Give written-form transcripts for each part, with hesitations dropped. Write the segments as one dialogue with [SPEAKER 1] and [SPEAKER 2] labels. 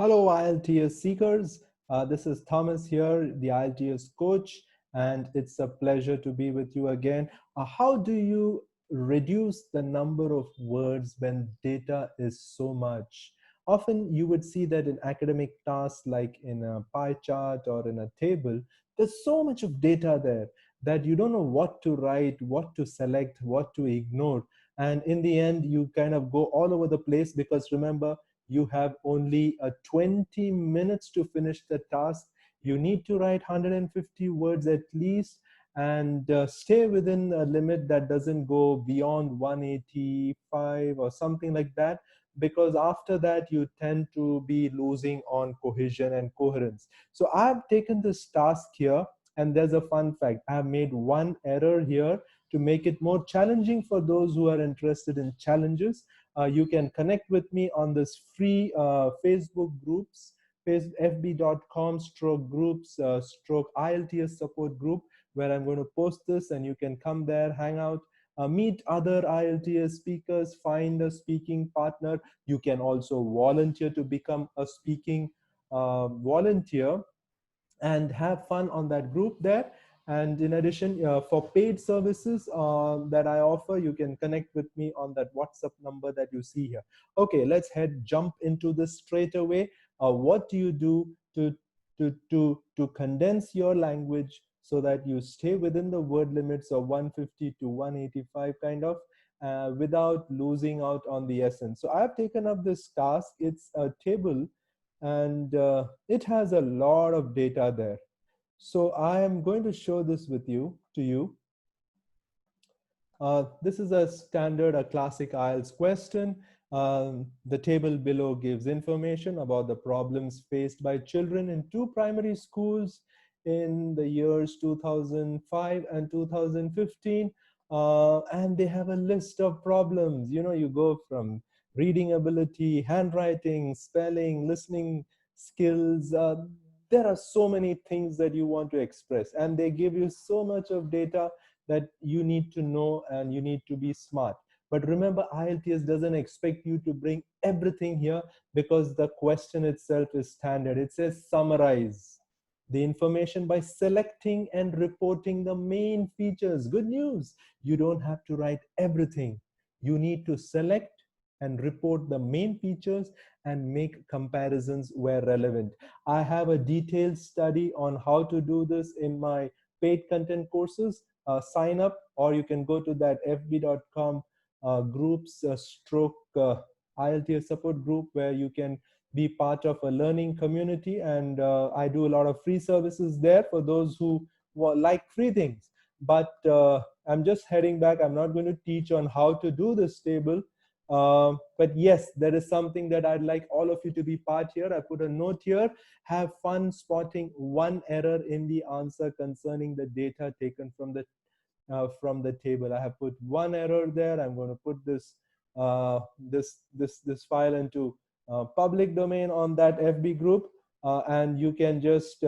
[SPEAKER 1] Hello, IELTS seekers. This is Thomas here, the IELTS coach, and it's a pleasure to be with you again. How do you reduce the number of words when data is so much? Often you would see that in academic tasks, like in a pie chart or in a table, there's so much of data there that you don't know what to write, what to select, what to ignore. And in the end, you kind of go all over the place because remember, you have only 20 minutes to finish the task. You need to write 150 words at least and stay within a limit that doesn't go beyond 185 or something like that, because after that you tend to be losing on cohesion and coherence. So I've taken this task here, and there's a fun fact. I've made one error here to make it more challenging for those who are interested in challenges. You can connect with me on this free Facebook groups, fb.com/groups IELTS support group, where I'm going to post this, and you can come there, hang out, meet other IELTS speakers, find a speaking partner. You can also volunteer to become a speaking volunteer and have fun on that group there. And in addition, for paid services that I offer, you can connect with me on that WhatsApp number that you see here. Okay, let's jump into this straight away. What do you do to condense your language so that you stay within the word limits of 150 to 185 kind of, without losing out on the essence? So I've taken up this task. It's a table, and it has a lot of data there. So I am going to show this to you. This is a standard, a classic IELTS question. The table below gives information about the problems faced by children in two primary schools in the years 2005 and 2015. And they have a list of problems. You know, you go from reading ability, handwriting, spelling, listening skills. There are so many things that you want to express, and they give you so much of data that you need to know and you need to be smart. But remember, IELTS doesn't expect you to bring everything here, because the question itself is standard. It says summarize the information by selecting and reporting the main features. Good news, you don't have to write everything. You need to select and report the main features and make comparisons where relevant. I have a detailed study on how to do this in my paid content courses. Sign up, or you can go to that fb.com groups IELTS support group, where you can be part of a learning community. And I do a lot of free services there for those who like free things. But I'm just heading back. I'm not going to teach on how to do this table. But yes, there is something that I'd like all of you to be part here. I put a note here. Have fun spotting one error in the answer concerning the data taken from the table. I have put one error there. I'm going to put this this file into public domain on that FB group, and you can just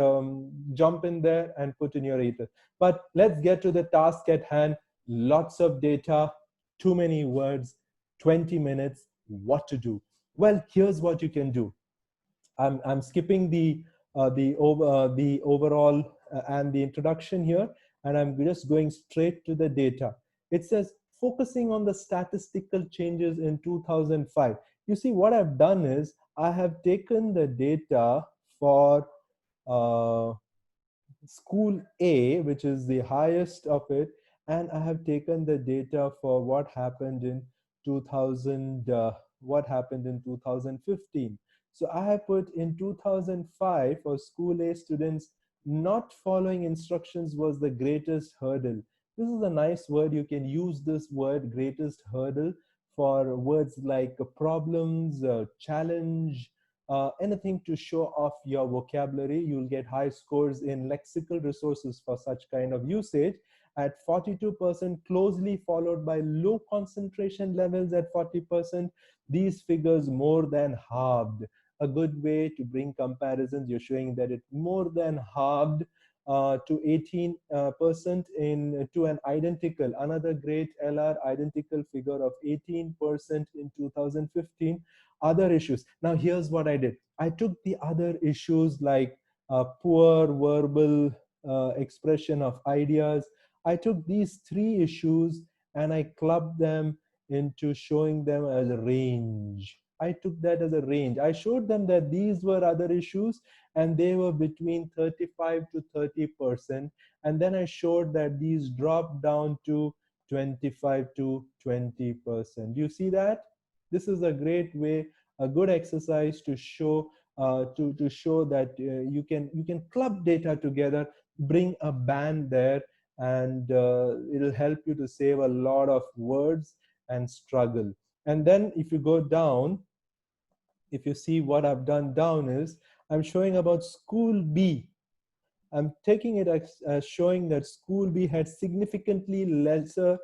[SPEAKER 1] jump in there and put in your ether. But let's get to the task at hand. Lots of data, too many words, 20 minutes. What to do? Well, here's what you can do. I'm skipping the overall and the introduction here, and I'm just going straight to the data. It says focusing on the statistical changes in 2005. You see, what I've done is I have taken the data for school A, which is the highest of it, and I have taken the data for what happened in 2015. So I have put in 2005 for school A students, not following instructions was the greatest hurdle. This is a nice word. You can use this word, greatest hurdle, for words like problems, challenge, anything to show off your vocabulary. You'll get high scores in lexical resources for such kind of usage at 42%, closely followed by low concentration levels at 40%. These figures more than halved. A good way to bring comparisons, you're showing that it more than halved to 18% in to an identical, another great LR identical figure of 18% in 2015. Other issues. Now here's what I did. I took the other issues like poor verbal expression of ideas. I took these three issues and I clubbed them into showing them as a range. I took that as a range. I showed them that these were other issues and they were between 35 to 30%. And then I showed that these dropped down to 25 to 20%. Do you see that? This is a great way, a good exercise to show to show that you can club data together, bring a band there, and it'll help you to save a lot of words and struggle. And then if you go down, if you see what I've done down is I'm showing about school B. I'm taking it as showing that school B had significantly lesser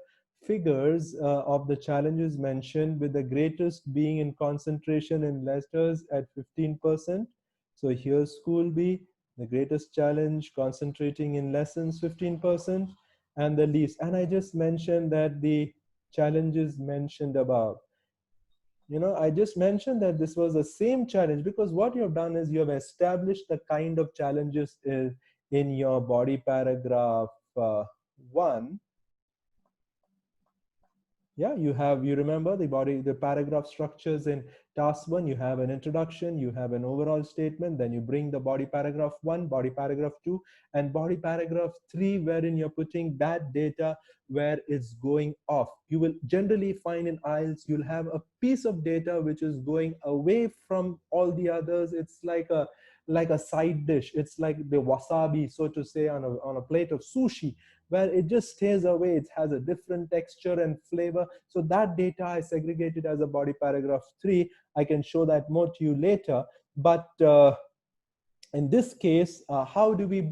[SPEAKER 1] figures of the challenges mentioned, with the greatest being in concentration in letters at 15%. So here's school B, the greatest challenge concentrating in lessons 15%, and the least. And I just mentioned that the challenges mentioned above, I just mentioned that this was the same challenge, because what you have done is you have established the kind of challenges in your body paragraph 1. Yeah, you remember the paragraph structures in task 1. You have an introduction, you have an overall statement, then you bring the body paragraph 1, body paragraph 2, and body paragraph 3, wherein you're putting that data where it's going off. You will generally find in IELTS you'll have a piece of data which is going away from all the others. It's like a side dish. It's like the wasabi, so to say, on a plate of sushi, where it just stays away. It has a different texture and flavor. So that data I segregated as a body paragraph 3. I can show that more to you later. But in this case, how do we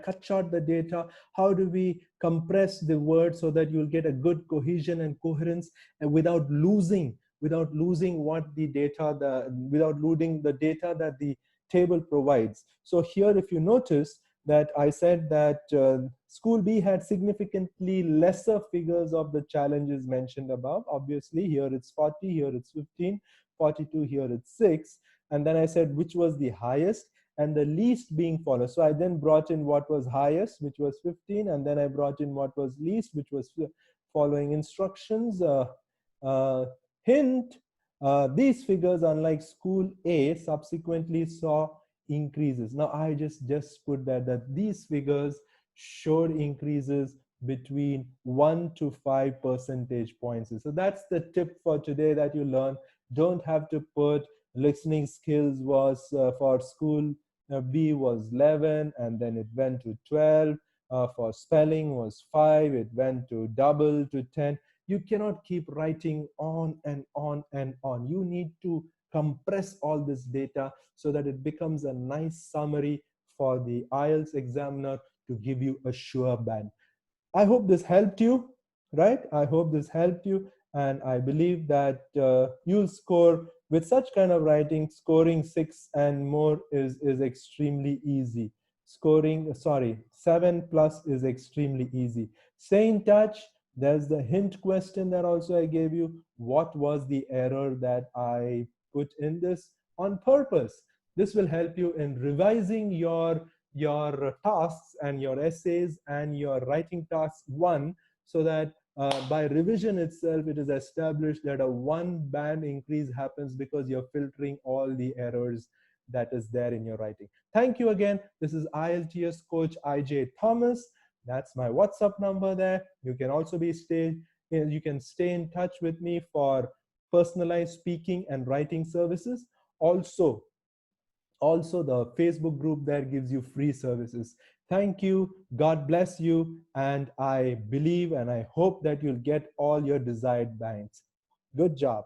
[SPEAKER 1] cut short the data? How do we compress the words so that you'll get a good cohesion and coherence, and without losing what the data, without losing the data that the table provides? So here, if you notice that I said that school B had significantly lesser figures of the challenges mentioned above. Obviously, here it's 40, here it's 15, 42, here it's 6. And then I said which was the highest and the least being followed. So I then brought in what was highest, which was 15, and then I brought in what was least, which was following instructions. Hint, these figures, unlike school A, subsequently saw increases. Now I just put that these figures showed increases between 1 to 5 percentage points. So that's the tip for today that you learn. Don't have to put listening skills was for school B was 11, and then it went to 12. For spelling was 5, it went to double to 10. You cannot keep writing on and on and on. You need to compress all this data so that it becomes a nice summary for the IELTS examiner to give you a sure band. I hope this helped you, right? I hope this helped you, and I believe that you'll score with such kind of writing. Scoring 6 and more is extremely easy. 7+ is extremely easy. Stay in touch. There's the hint question that also I gave you. What was the error that I put in this on purpose? This will help you in revising your tasks and your essays and your writing task 1, so that by revision itself, it is established that a 1 band increase happens because you're filtering all the errors that is there in your writing. Thank you again. This is IELTS Coach IJ Thomas. That's my WhatsApp number there. You can also stay in touch with me for personalized speaking and writing services. Also, the Facebook group there gives you free services. Thank you. God bless you. And I believe and I hope that you'll get all your desired bands. Good job.